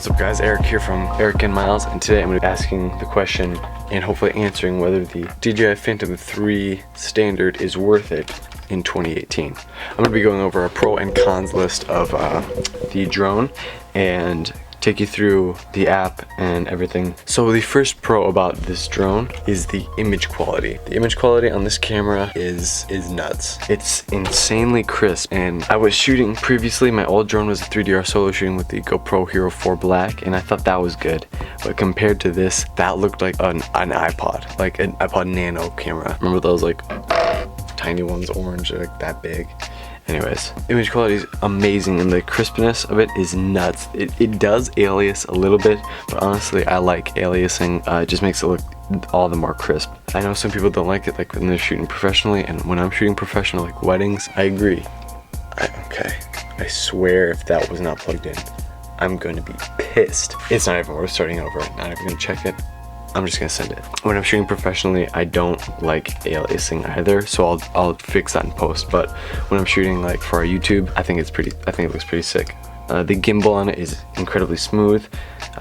What's up guys, Eric here from Eric and Miles, and today I'm going to be asking the question and hopefully answering whether the DJI Phantom 3 standard is worth it in 2018. I'm going to be going over a pro and cons list of the drone and take you through the app and everything. So the first pro about this drone is the image quality. The image quality on this camera is nuts. It's insanely crisp, and I was shooting previously, my old drone was a 3DR solo shooting with the GoPro Hero 4 Black, and I thought that was good, but compared to this, that looked like an iPod, like an iPod Nano camera. Remember those like tiny ones, orange, like that big? Anyways, image quality is amazing and the crispness of it is nuts. It does alias a little bit, but honestly I like aliasing. It just makes it look all the more crisp. I know some people don't like it, like when they're shooting professionally, and when I'm shooting professional, like weddings, I agree. Okay, I swear if that was not plugged in, I'm going to be pissed. It's not even worth starting over, not even going to check it. I'm just gonna send it. When I'm shooting professionally, I don't like aliasing either, so I'll fix that in post. But when I'm shooting like for our YouTube, I think it looks pretty sick. The gimbal on it is incredibly smooth.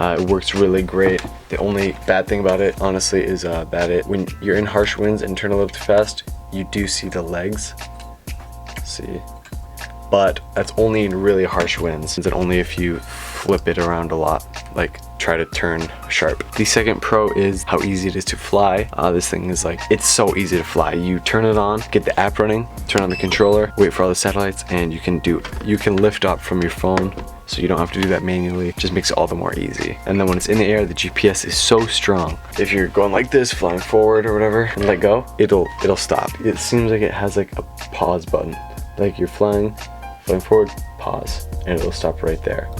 It works really great. The only bad thing about it, honestly, is that when you're in harsh winds and turn a little too fast, you do see the legs. See, but that's only in really harsh winds, and only if you flip it around a lot, like try to turn sharp. The second pro is how easy it is to fly. This thing is like, it's so easy to fly. You turn it on, get the app running, turn on the controller, wait for all the satellites, and you can lift up from your phone, so you don't have to do that manually. It just makes it all the more easy. And then when it's in the air, the GPS is so strong. If you're going like this, flying forward or whatever, and let go, it'll stop. It seems like it has like a pause button. Like you're flying forward, pause, and it'll stop right there.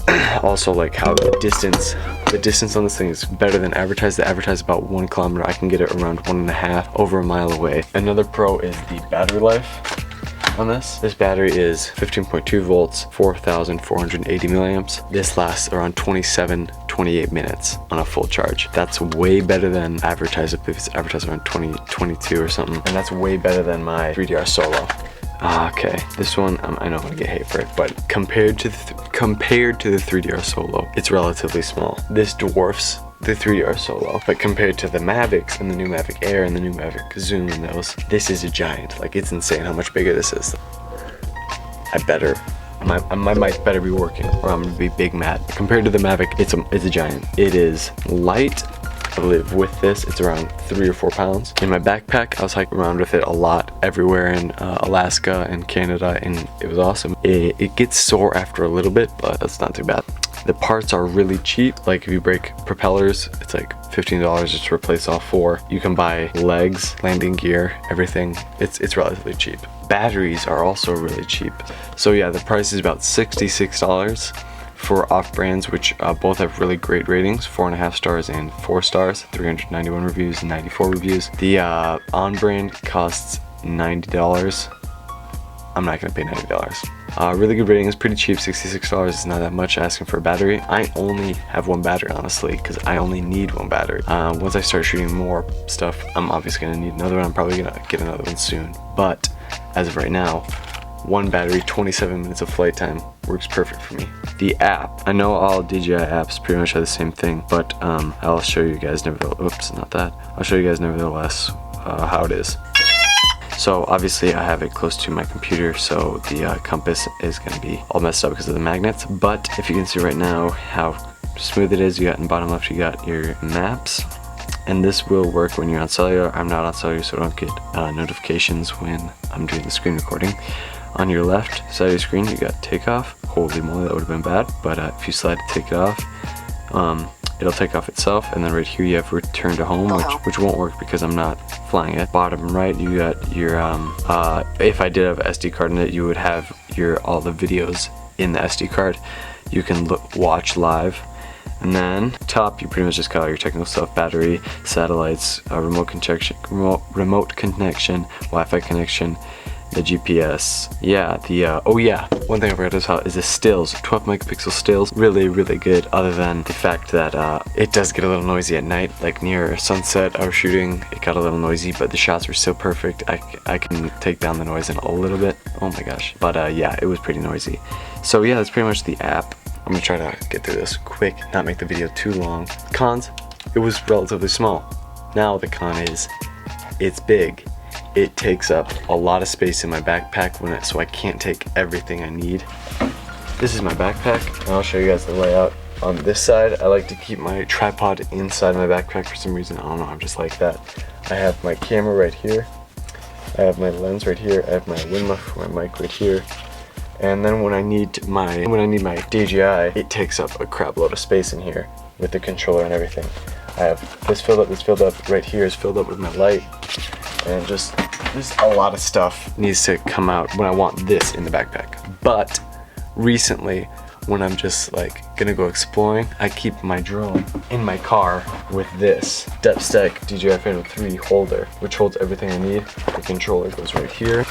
Also, like how the distance on this thing is better than advertised. The advertised about 1 kilometer. I can get it around 1.5, over a mile away. Another pro is the battery life on this. This battery is 15.2 volts, 4,480 milliamps. This lasts around 28 minutes on a full charge. That's way better than advertised. I believe it's advertised around 22 or something, and that's way better than my 3DR Solo. Okay, this one, I know I'm gonna get hate for it, but compared to the 3DR Solo, it's relatively small. This dwarfs the 3DR Solo, but compared to the Mavics and the new Mavic Air and the new Mavic Zoom and those, this is a giant. Like, it's insane how much bigger this is. My mic better be working, or I'm gonna be big mad. Compared to the Mavic, it's a giant. It is light. I believe with this, it's around 3 or 4 pounds. In my backpack, I was hiking around with it a lot, everywhere in Alaska and Canada, and it was awesome. It gets sore after a little bit, but that's not too bad. The parts are really cheap. Like if you break propellers, it's like $15 just to replace all 4. You can buy legs, landing gear, everything. It's relatively cheap. Batteries are also really cheap. So yeah, the price is about $66. For off-brands, which both have really great ratings, 4.5 stars and 4 stars, 391 reviews and 94 reviews. The on-brand costs $90. I'm not gonna pay $90. Really good rating is pretty cheap, $66 is not that much asking for a battery. I only have 1 battery, honestly, because I only need 1 battery. Once I start shooting more stuff, I'm obviously gonna need another one. I'm probably gonna get another one soon. But as of right now, 1 battery, 27 minutes of flight time works perfect for me. The app, I know all DJI apps pretty much have the same thing, but I'll show you guys nevertheless, I'll show you guys nevertheless how it is. So obviously I have it close to my computer, so the compass is going to be all messed up because of the magnets, but if you can see right now how smooth it is, you got in the bottom left, you got your maps, and this will work when you're on cellular. I'm not on cellular, so I don't get notifications when I'm doing the screen recording. On your left side of your screen, you got takeoff. Holy moly, that would have been bad. But if you slide to take it off, it'll take off itself. And then right here, you have return to home, which won't work because I'm not flying it. Bottom right, you got your, if I did have an SD card in it, you would have all the videos in the SD card. You can watch live. And then top, you pretty much just got all your technical stuff: battery, satellites, remote connection, Wi-Fi connection, the GPS. Yeah, oh yeah, one thing I forgot to tell is the stills. 12 megapixel stills, really good, other than the fact that it does get a little noisy at night. Like near sunset I was shooting, it got a little noisy, but the shots were still perfect. I can take down the noise in a little bit. Oh my gosh. But yeah, it was pretty noisy. So yeah, that's pretty much the app. I'm gonna try to get through this quick, not make the video too long. Cons, it was relatively small. Now the con is, it's big. It takes up a lot of space in my backpack so I can't take everything I need. This is my backpack, and I'll show you guys the layout. On this side, I like to keep my tripod inside my backpack for some reason. I don't know, I'm just like that. I have my camera right here. I have my lens right here. I have my wind muff, my mic right here. And then when I need my DJI, it takes up a crap load of space in here with the controller and everything. I have this filled up, right here is filled up with my light, and just there's a lot of stuff needs to come out when I want this in the backpack. But recently, when I'm just like gonna go exploring, I keep my drone in my car with this Depth Stack DJI Phantom 3 holder, which holds everything I need. The controller goes right here.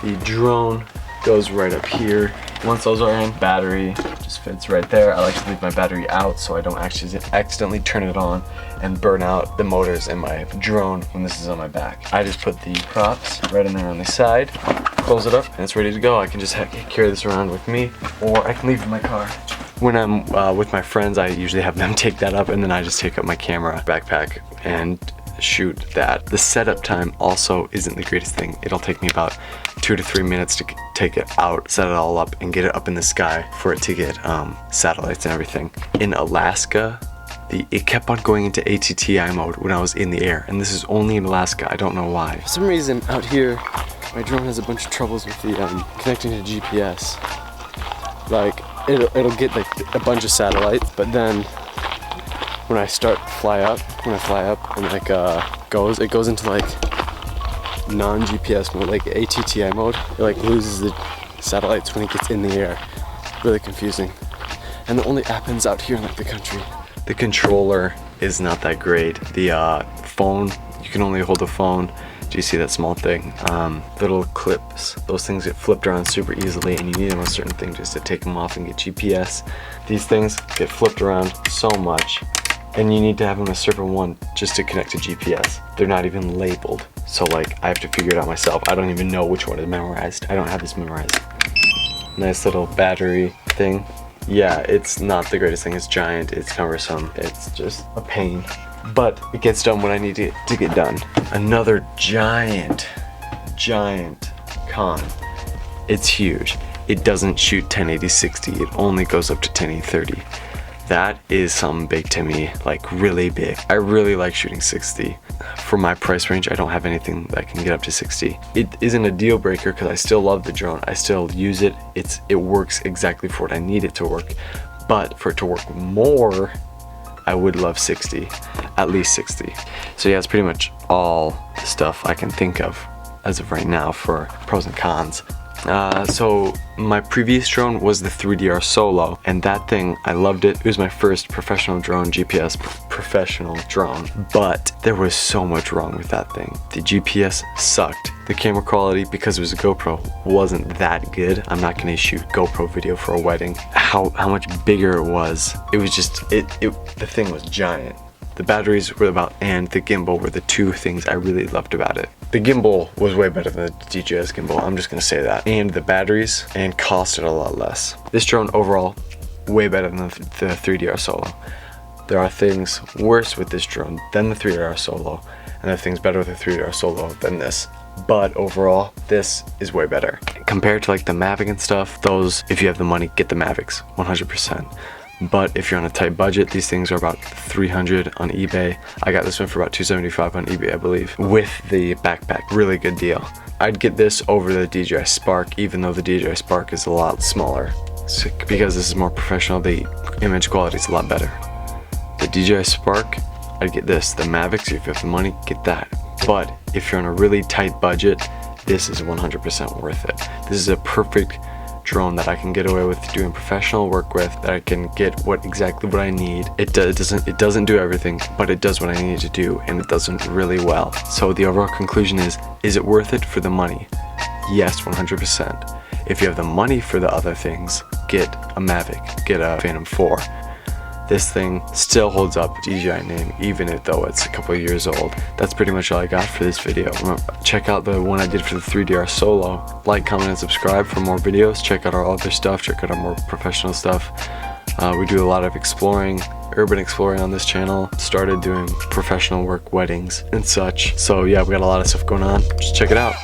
The drone goes right up here. Once those are in, battery just fits right there. I like to leave my battery out so I don't actually accidentally turn it on and burn out the motors in my drone when this is on my back. I just put the props right in there on the side, close it up, and it's ready to go. I can just carry this around with me, or I can leave it in my car. When I'm with my friends, I usually have them take that up, and then I just take up my camera backpack and shoot that. The setup time also isn't the greatest thing. It'll take me about 2 to 3 minutes to take it out, set it all up, and get it up in the sky for it to get satellites and everything. In Alaska, it kept on going into ATTI mode when I was in the air, and this is only in Alaska. I don't know why. For some reason out here, my drone has a bunch of troubles with the connecting to GPS. Like it'll get like a bunch of satellites, but then when I fly up and like it goes into like non-GPS mode, like ATTI mode. It like loses the satellites when it gets in the air. Really confusing. And it only happens out here in like the country. The controller is not that great. The phone, you can only hold the phone. Do you see that small thing? Little clips. Those things get flipped around super easily, and you need them on certain things just to take them off and get GPS. These things get flipped around so much, and you need to have them a certain one just to connect to GPS. They're not even labeled. So like, I have to figure it out myself. I don't even know which one is memorized. I don't have this memorized. Nice little battery thing. Yeah, it's not the greatest thing. It's giant, it's cumbersome, it's just a pain. But it gets done when I need it to get done. Another giant con. It's huge. It doesn't shoot 1080-60, it only goes up to 1080-30. That is something big to me, like really big. I really like shooting 60. For my price range, I don't have anything that can get up to 60. It isn't a deal breaker because I still love the drone. I still use it. It works exactly for what I need it to work. But for it to work more, I would love 60, at least 60. So yeah, it's pretty much all the stuff I can think of as of right now for pros and cons. So my previous drone was the 3DR Solo, and that thing, I loved it. It was my first professional drone, GPS professional drone, but there was so much wrong with that thing. The GPS sucked. The camera quality, because it was a GoPro, wasn't that good. I'm not gonna shoot GoPro video for a wedding. How much bigger it was just, the thing was giant. The batteries were and the gimbal were the two things I really loved about it. The gimbal was way better than the DJI's gimbal, I'm just gonna say that. And the batteries, and costed a lot less. This drone overall, way better than the 3DR Solo. There are things worse with this drone than the 3DR Solo, and there are things better with the 3DR Solo than this. But overall, this is way better. Compared to like the Mavic and stuff, those, if you have the money, get the Mavics, 100%. But if you're on a tight budget, these things are about $300 on eBay. I got this one for about $275 on eBay, I believe, with the backpack. Really good deal. I'd get this over the DJI Spark, even though the DJI Spark is a lot smaller. So, because this is more professional, the image quality is a lot better. The DJI Spark, I'd get this. The Mavics, if you have the money, get that. But if you're on a really tight budget, this is 100% worth it. This is a perfect drone that I can get away with doing professional work with, that I can get exactly what I need. It doesn't do everything, but it does what I need to do, and it does it really well. So the overall conclusion is it worth it for the money? Yes, 100%. If you have the money for the other things, get a Mavic, get a Phantom 4. This thing still holds up DJI name, even though it's a couple of years old. That's pretty much all I got for this video. Check out the one I did for the 3DR Solo. Like, comment, and subscribe for more videos. Check out our other stuff. Check out our more professional stuff. We do a lot of exploring, urban exploring on this channel. Started doing professional work, weddings and such. So yeah, we got a lot of stuff going on. Just check it out.